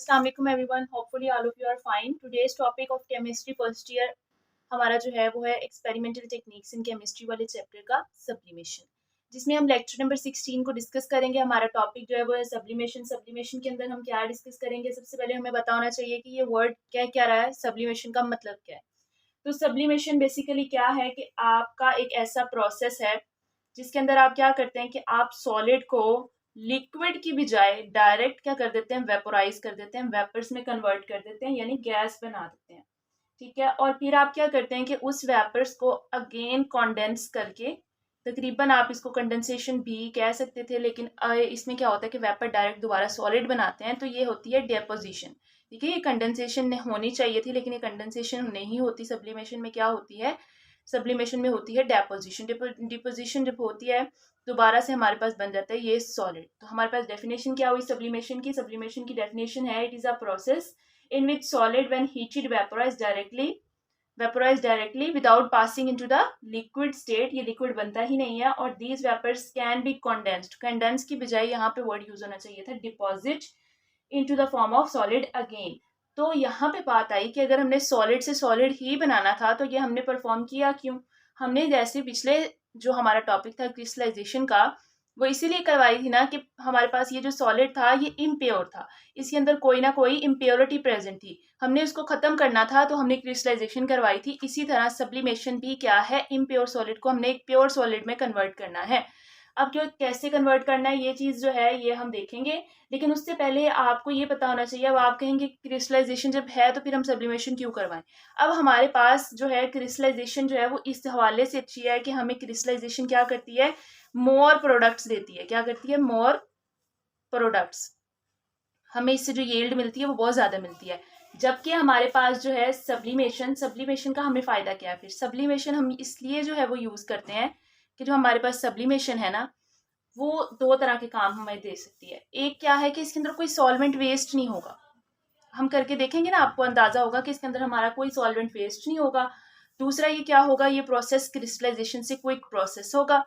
अस्सलाम वालेकुम everyone, hopefully all of you are fine. Today's topic of chemistry first year हमारा जो है वो है एक्सपेरिमेंटल टेक्निक्स इन केमिस्ट्री वाले चैप्टर का सब्लिमेशन, जिसमें हम लेक्चर नंबर 16 को डिस्कस करेंगे। हमारा टॉपिक जो है वो है सब्लिमेशन। सब्लिमेशन के अंदर हम क्या डिस्कस करेंगे, सबसे पहले हमें पता होना चाहिए कि ये वर्ड क्या क्या रहा है, सब्लिमेशन का मतलब क्या है। तो सब्लिमेशन बेसिकली क्या है कि आपका एक ऐसा प्रोसेस है जिसके अंदर आप क्या करते हैं कि आप सॉलिड को लिक्विड की बजाय डायरेक्ट क्या कर देते हैं, वेपोराइज कर देते हैं, वेपर्स में कन्वर्ट कर देते हैं, यानी गैस बना देते हैं। ठीक है, और फिर आप क्या करते हैं कि उस वेपर्स को अगेन कॉन्डेंस करके, तकरीबन आप इसको कंडेंसेशन भी कह सकते थे, लेकिन इसमें क्या होता है कि वेपर डायरेक्ट दोबारा सॉलिड बनाते हैं, तो ये होती है डेपोजिशन। ठीक है, ये कंडेंसेशन होनी चाहिए थी लेकिन ये कंडेंसेशन नहीं होती। सब्लिमेशन में क्या होती है, सब्लिमेशन में होती है डेपोजिशन। डिपोजिशन जब होती है दोबारा से हमारे पास बन जाता है ये सॉलिड। तो हमारे पास डेफिनेशन क्या हुई सब्लिमेशन की, सब्लिमेशन की डेफिनेशन है, it is a process in which solid when heated vaporized directly without passing into the liquid state, ये liquid बनता ही नहीं है, और these vapors can be condensed, condense की बजाय यहाँ पे word use होना चाहिए था deposit into the form of solid again। तो यहाँ पे बात आई कि अगर हमने सॉलिड से सॉलिड ही बनाना था तो ये हमने परफॉर्म किया क्यों। हमने जैसे पिछले जो हमारा टॉपिक था क्रिस्टलाइजेशन का, वो इसीलिए करवाई थी ना कि हमारे पास ये जो सॉलिड था ये इम्प्योर था, इसके अंदर कोई ना कोई इम्प्योरिटी प्रेजेंट थी, हमने उसको खत्म करना था, तो हमने क्रिस्टलाइजेशन करवाई थी। इसी तरह सब्लिमेशन भी क्या है, इम्प्योर सॉलिड को हमने एक प्योर सॉलिड में कन्वर्ट करना है। अब जो कैसे कन्वर्ट करना है ये चीज़ जो है ये हम देखेंगे, लेकिन उससे पहले आपको ये पता होना चाहिए। अब आप कहेंगे क्रिस्टलाइजेशन जब है तो फिर हम सब्लिमेशन क्यों करवाएं। अब हमारे पास जो है क्रिस्टलाइजेशन जो है वो इस हवाले से अच्छी है कि हमें क्रिस्टलाइजेशन क्या करती है, मोर प्रोडक्ट्स देती है। क्या करती है, मोर प्रोडक्ट्स, हमें इससे जो यील्ड मिलती है वो बहुत ज़्यादा मिलती है। जबकि हमारे पास जो है सब्लिमेशन, सब्लिमेशन का हमें फ़ायदा क्या है, फिर सब्लिमेशन हम इसलिए जो है वो यूज़ करते हैं कि जो हमारे पास सब्लिमेशन है ना वो दो तरह के काम हमें दे सकती है। एक क्या है कि इसके अंदर कोई सॉल्वेंट वेस्ट नहीं होगा, हम करके देखेंगे ना, आपको अंदाजा होगा कि इसके अंदर हमारा कोई सॉल्वेंट वेस्ट नहीं होगा। दूसरा ये क्या होगा, ये प्रोसेस क्रिस्टलाइजेशन से क्विक प्रोसेस होगा।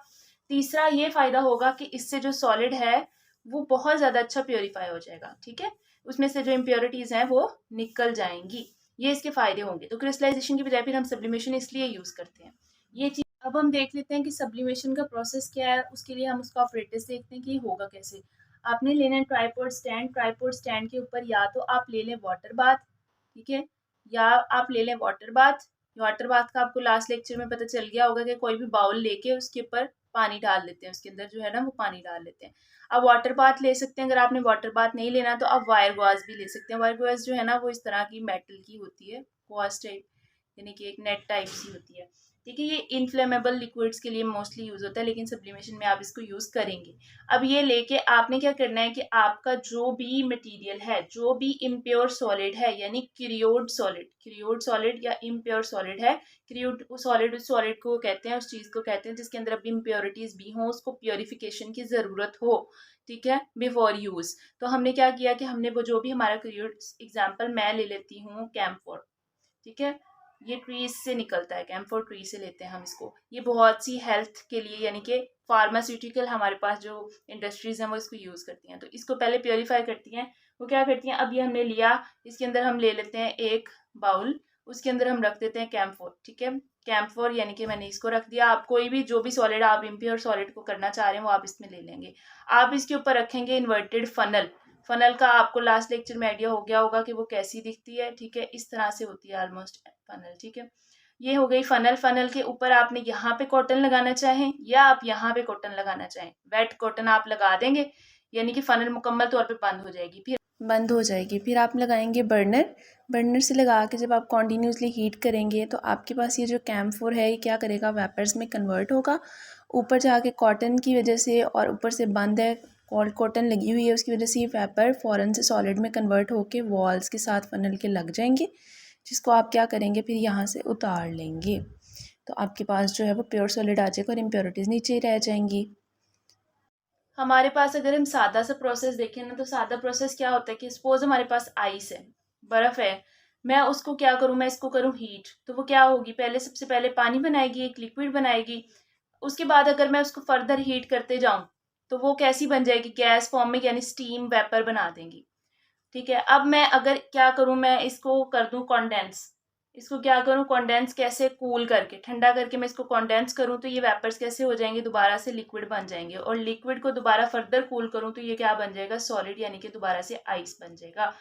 तीसरा ये फायदा होगा कि इससे जो सॉलिड है वो बहुत ज्यादा अच्छा प्योरीफाई हो जाएगा। ठीक है, उसमें से जो इम्प्योरिटीज हैं वो निकल जाएंगी, ये इसके फायदे होंगे। तो क्रिस्टलाइजेशन की बजाय फिर हम सब्लिमेशन इसलिए यूज करते हैं ये चीज। अब हम देख लेते हैं कि सब्लिमेशन का प्रोसेस क्या है, उसके लिए हम उसका ऑपरेटर्स देखते हैं कि होगा कैसे। आपने लेना है ट्राइपॉड स्टैंड, ट्राइपॉड स्टैंड के ऊपर या तो आप ले लें वाटर बाथ, ठीक है, या आप ले लें वाटर बाथ। वाटर बाथ का आपको लास्ट लेक्चर में पता चल गया होगा कि कोई भी बाउल लेके उसके ऊपर पानी डाल लेते हैं, उसके अंदर जो है ना वो पानी डाल लेते हैं। अब वाटर बाथ ले सकते हैं, अगर आपने वाटर बाथ नहीं लेना तो आप वायर गॉज भी ले सकते हैं। वायर गॉज जो है ना वो इस तरह की मेटल की होती है, गॉज टाइप, यानी कि एक नेट टाइप सी होती है। ठीक है, ये इनफ्लेमेबल लिक्विड्स के लिए मोस्टली यूज होता है, लेकिन सब्लिमेशन में आप इसको यूज करेंगे। अब ये लेके आपने क्या करना है कि आपका जो भी मटेरियल है, जो भी इम्प्योर सॉलिड है, यानी क्रियोड सॉलिड या इम्प्योर सॉलिड है, क्रियोड सॉलिड उस सॉलिड को कहते हैं, उस चीज को कहते हैं जिसके अंदर अब इम्प्योरिटीज भी हों, उसको प्योरिफिकेशन की जरूरत हो, ठीक है, बिफोर यूज। तो हमने क्या किया कि हमने वो जो भी हमारा क्रियोड, एग्जाम्पल मैं ले लेती हूँ कैम्फोर, ठीक है, ये ट्रीज से निकलता है, कैम्फोर ट्री से लेते हैं हम इसको। ये बहुत सी हेल्थ के लिए, यानी कि फार्मास्यूटिकल हमारे पास जो इंडस्ट्रीज हैं वो इसको यूज करती हैं, तो इसको पहले प्योरीफाई करती हैं। वो क्या करती हैं, अब ये हमने लिया, इसके अंदर हम ले लेते हैं एक बाउल, उसके अंदर हम रख देते हैं कैम्फोर, ठीक है, कैम्फोर यानी कि मैंने इसको रख दिया। आप कोई भी जो भी सॉलिड आप इम्प्योर सॉलिड को करना चाह रहे हैं वो आप इसमें ले लेंगे। आप इसके ऊपर रखेंगे इन्वर्टेड फनल। फनल का आपको लास्ट लेक्चर में आइडिया हो गया होगा कि वो कैसी दिखती है, ठीक है, इस तरह से होती है ऑलमोस्ट फनल, ठीक है। ये हो गई फनल। फनल के ऊपर आपने यहाँ पे कॉटन लगाना चाहें या आप यहाँ पे कॉटन लगाना चाहें, वेट कॉटन आप लगा देंगे, यानी कि फनल मुकम्मल तौर पे बंद हो जाएगी। फिर आप लगाएंगे बर्नर। बर्नर से लगा के जब आप कॉन्टीन्यूसली हीट करेंगे तो आपके पास ये जो कैम्फोर है ये क्या करेगा, वेपर्स में कन्वर्ट होगा। ऊपर जाके कॉटन की वजह से, और ऊपर से बंद है, कोल्ड कॉटन लगी हुई है, उसकी वजह से ये वेपर फ़ौरन से सॉलिड में कन्वर्ट होके वॉल्स के साथ फनल के लग जाएंगे, जिसको आप क्या करेंगे, फिर यहाँ से उतार लेंगे। तो आपके पास जो है वो प्योर सॉलिड आ जाएगा और इम्प्योरिटीज़ नीचे ही रह जाएंगी। हमारे पास अगर हम सादा सा प्रोसेस देखें ना, तो सादा प्रोसेस क्या होता है कि सपोज हमारे पास आइस है, बर्फ़ है, मैं उसको क्या करूँ, मैं इसको करूँ हीट, तो वो क्या होगी, पहले सबसे पहले पानी बनाएगी, एक लिक्विड बनाएगी। उसके बाद अगर मैं उसको फर्दर हीट करते जाऊँ तो वो कैसी बन जाएगी, गैस फॉर्म में, यानी स्टीम वेपर बना देंगी। ठीक है। अब मैं अगर क्या करूँ, मैं इसको कर दूँ कॉन्डेंस, इसको क्या करूँ कॉन्डेंस, कैसे, कूल करके, ठंडा करके मैं इसको कॉन्डेंस करूँ तो ये वेपर्स कैसे हो जाएंगे, दोबारा से लिक्विड बन जाएंगे, और लिक्विड को दोबारा फर्दर कूल करूँ तो ये क्या बन जाएगा, सॉलिड, यानी कि दोबारा से आइस बन जाएगा।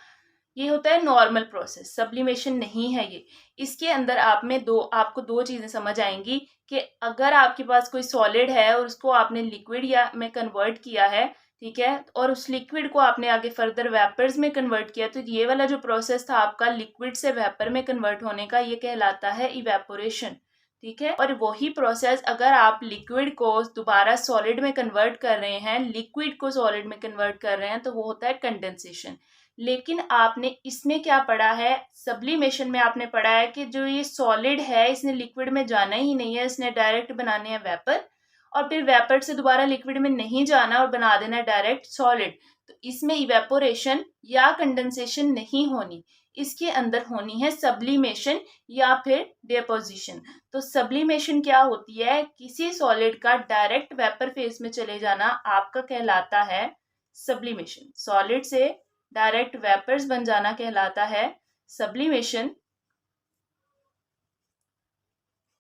ये होता है नॉर्मल प्रोसेस, सब्लिमेशन नहीं है ये। इसके अंदर आपको दो चीजें समझ आएंगी कि अगर आपके पास कोई सॉलिड है और उसको आपने लिक्विड या में कन्वर्ट किया है, ठीक है, और उस लिक्विड को आपने आगे फर्दर वेपर्स में कन्वर्ट किया, तो ये वाला जो प्रोसेस था आपका लिक्विड से वेपर में कन्वर्ट होने का, ये कहलाता है इवेपोरेशन। ठीक है, और वही प्रोसेस अगर आप लिक्विड को दोबारा सॉलिड में कन्वर्ट कर रहे हैं, लिक्विड को सॉलिड में कन्वर्ट कर रहे हैं, तो वो होता है कंडेंसेशन। लेकिन आपने इसमें क्या पढ़ा है, सब्लिमेशन में आपने पढ़ा है कि जो ये सॉलिड है इसने लिक्विड में जाना ही नहीं है, इसने डायरेक्ट बनाने हैं वेपर, और फिर वेपर से दोबारा लिक्विड में नहीं जाना और बना देना डायरेक्ट सॉलिड। तो इसमें इवेपोरेशन या कंडेंसेशन नहीं होनी, इसके अंदर होनी है सब्लिमेशन या फिर डिपोजिशन। तो सब्लिमेशन क्या होती है, किसी सॉलिड का डायरेक्ट वेपर फेज में चले जाना आपका कहलाता है सब्लिमेशन। सॉलिड से डायरेक्ट वेपर्स बन जाना कहलाता है सब्लिमेशन,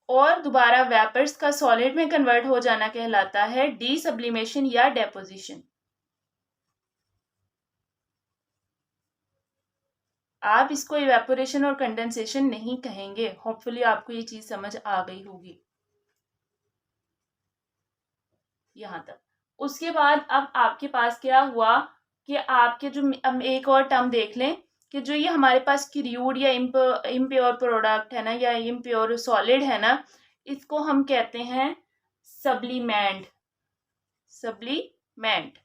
और दोबारा वेपर्स का सॉलिड में कन्वर्ट हो जाना कहलाता है डी सब्लिमेशन या डेपोजिशन। आप इसको इवेपोरेशन और कंडेंसेशन नहीं कहेंगे। होपफुली आपको ये चीज समझ आ गई होगी यहाँ तक। उसके बाद अब आपके पास क्या हुआ कि आपके जो, अब एक और टर्म देख लें कि जो ये हमारे पास क्रूड या इम्प्योर प्रोडक्ट है ना, या इम्प्योर सॉलिड है ना, इसको हम कहते हैं सब्लीमेंट। सब्लीमेंट।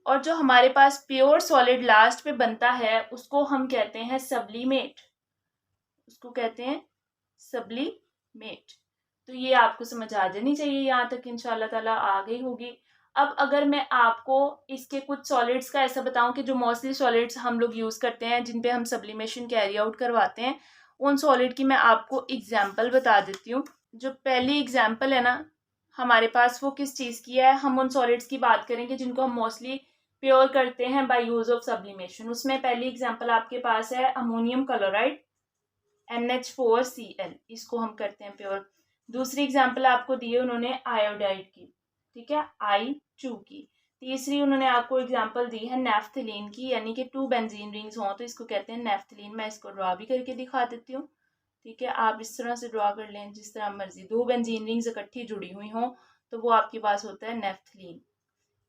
और जो हमारे पास प्योर सॉलिड लास्ट पे बनता है उसको हम कहते हैं सब्लीमेट, उसको कहते हैं सब्लीमेट। तो ये आपको समझ आ जानी चाहिए, यहाँ तक इंशाल्लाह ताला आ गई होगी। अब अगर मैं आपको इसके कुछ सॉलिड्स का ऐसा बताऊं कि जो मोस्टली सॉलिड्स हम लोग यूज करते हैं, जिन पे हम सब्लिमेशन कैरी आउट करवाते हैं, उन सॉलिड की मैं आपको एग्जाम्पल बता देती हूँ। जो पहली एग्जाम्पल है ना हमारे पास, वो किस चीज़ की है, हम उन सॉलिड्स की बात करेंगे जिनको हम मोस्टली प्योर करते हैं बाय यूज ऑफ सब्लिमेशन। उसमें पहली एग्जाम्पल आपके पास है अमोनियम क्लोराइड NH4Cl, इसको हम करते हैं प्योर। दूसरी एग्जाम्पल आपको दी है उन्होंने आयोडाइड की, ठीक है, I2 की। तीसरी उन्होंने आपको एग्जाम्पल दी है नेफ्थलीन की, यानी कि 2 बेंजीन रिंग्स हों तो इसको कहते हैं नेफ्थलीन। मैं इसको ड्रॉ भी करके दिखा देती हूँ, ठीक है, आप इस तरह से ड्रॉ कर लें जिस तरह मर्जी। 2 बेंजीन रिंग्स इकट्ठी जुड़ी हुई हों तो वो आपके पास होता है नेफ्थलीन,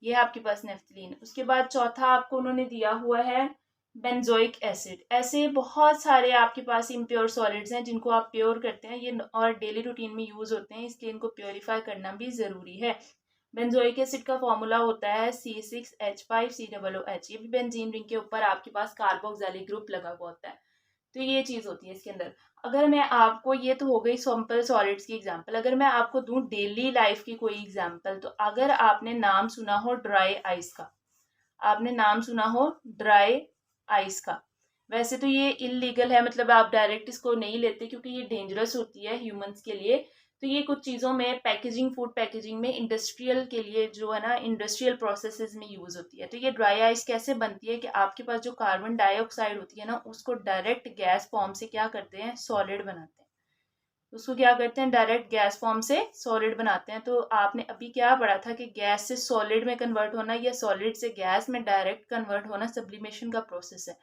ये है आपके पास नेफ्थलीन। उसके बाद चौथा आपको उन्होंने दिया हुआ है बेंजोइक एसिड। ऐसे बहुत सारे आपके पास इम्प्योर सॉलिड्स हैं जिनको आप प्योर करते हैं, ये और डेली रूटीन में यूज होते हैं, इसलिए इनको प्योरीफाई करना भी जरूरी है। बेंजोइक एसिड का फॉर्मूला होता है C6H5COOH। ये भी बेंजीन रिंग के ऊपर आपके पास कार्बोक्सिलिक ग्रुप लगा हुआ होता है। तो ये चीज होती है इसके अंदर। अगर मैं आपको, ये तो हो गई सिंपल सॉलिड्स की एग्जांपल, अगर मैं आपको दूं डेली लाइफ की कोई एग्जांपल, तो अगर आपने नाम सुना हो ड्राई आइस का, आपने नाम सुना हो ड्राई आइस का, वैसे तो ये इलीगल है, मतलब आप डायरेक्ट इसको नहीं लेते क्योंकि ये डेंजरस होती है ह्यूमंस के लिए। तो ये कुछ चीज़ों में पैकेजिंग, फूड पैकेजिंग में, इंडस्ट्रियल के लिए जो है ना, इंडस्ट्रियल प्रोसेसेस में यूज़ होती है। तो ये ड्राई आइस कैसे बनती है कि आपके पास जो कार्बन डाइऑक्साइड होती है ना, उसको डायरेक्ट गैस फॉर्म से क्या करते हैं, सॉलिड बनाते हैं। उसको क्या करते हैं, डायरेक्ट गैस फॉर्म से सॉलिड बनाते हैं। तो आपने अभी क्या पढ़ा था कि गैस से सॉलिड में कन्वर्ट होना या सॉलिड से गैस में डायरेक्ट कन्वर्ट होना सब्लिमेशन का प्रोसेस है।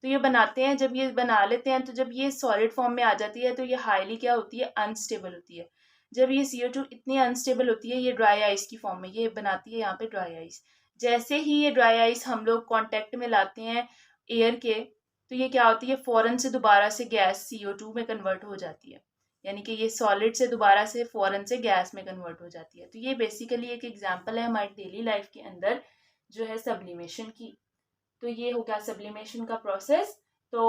तो ये बनाते हैं, जब ये बना लेते हैं तो जब ये सॉलिड फॉर्म में आ जाती है तो ये हाईली क्या होती है, अनस्टेबल होती है। जब ये CO2 इतनी अनस्टेबल होती है, ये ड्राई आइस की फॉर्म में ये बनाती है यहाँ पे ड्राई आइस। जैसे ही ये ड्राई आइस हम लोग कॉन्टेक्ट में लाते हैं एयर के, तो ये क्या होती है, फौरन से दोबारा से गैस CO2 में कन्वर्ट हो जाती है, यानी कि ये सॉलिड से दोबारा से फौरन से गैस में कन्वर्ट हो जाती है। तो ये बेसिकली एक एग्जांपल है हमारी डेली लाइफ के अंदर जो है सब्लिमेशन की। तो ये हो गया सब्लिमेशन का प्रोसेस। तो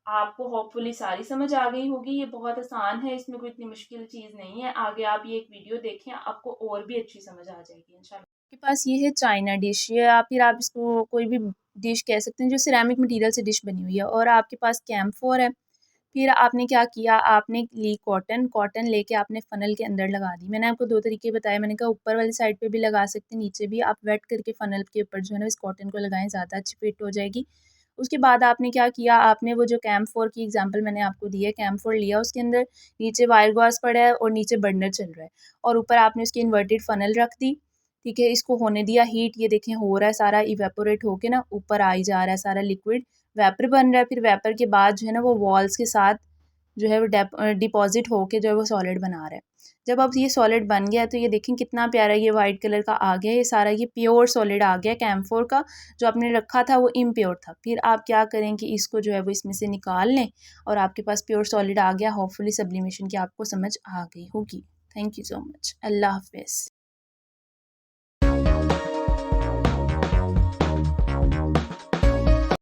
आपको होपफुली सारी समझ आ गई होगी, ये बहुत आसान है, इसमें कोई इतनी मुश्किल चीज़ नहीं है। आगे आप ये एक वीडियो देखें, आपको और भी अच्छी समझ आ जाएगी इंशाल्लाह। आपके पास ये है चाइना डिश, या फिर आप इसको कोई भी डिश कह सकते हैं जो सिरेमिक मटेरियल से डिश बनी हुई है, और आपके पास कैम्फोर है। फिर आपने क्या किया, आपने ली कॉटन, कॉटन लेके आपने फनल के अंदर लगा दी। मैंने आपको 2 तरीके बताए, मैंने कहा ऊपर वाली साइड पे भी लगा सकते हैं, नीचे भी। आप वेट करके फनल के ऊपर जो है ना इस कॉटन को लगाएं, ज़्यादा अच्छी फिट हो जाएगी। उसके बाद आपने क्या किया, आपने वो जो कैम्फोर की एग्जांपल मैंने आपको दी है, कैम्फोर लिया, उसके अंदर नीचे वायर गॉस पड़ा है और नीचे बर्नर चल रहा है और ऊपर आपने उसकी इन्वर्टेड फनल रख दी। ठीक है, इसको होने दिया हीट, ये देखें हो रहा है सारा इवेपोरेट होके ना ऊपर आ ही जा रहा है सारा लिक्विड, वेपर बन रहा है। फिर वेपर के बाद जो है ना वो वॉल्स के साथ जो है वो डिपॉजिट होके जो है वो सॉलिड बना रहा है। जब अब ये सॉलिड बन गया तो ये देखें कितना प्यारा ये वाइट कलर का आ गया, ये सारा ये प्योर सॉलिड आ गया कैम्फोर का। जो आपने रखा था वो इम्प्योर था। फिर आप क्या करें कि इसको जो है वो इसमें से निकाल लें और आपके पास प्योर सॉलिड आ गया। होपफुली सब्लिमेशन की आपको समझ आ गई होगी। Thank you so much. अल्लाह हाफिज़।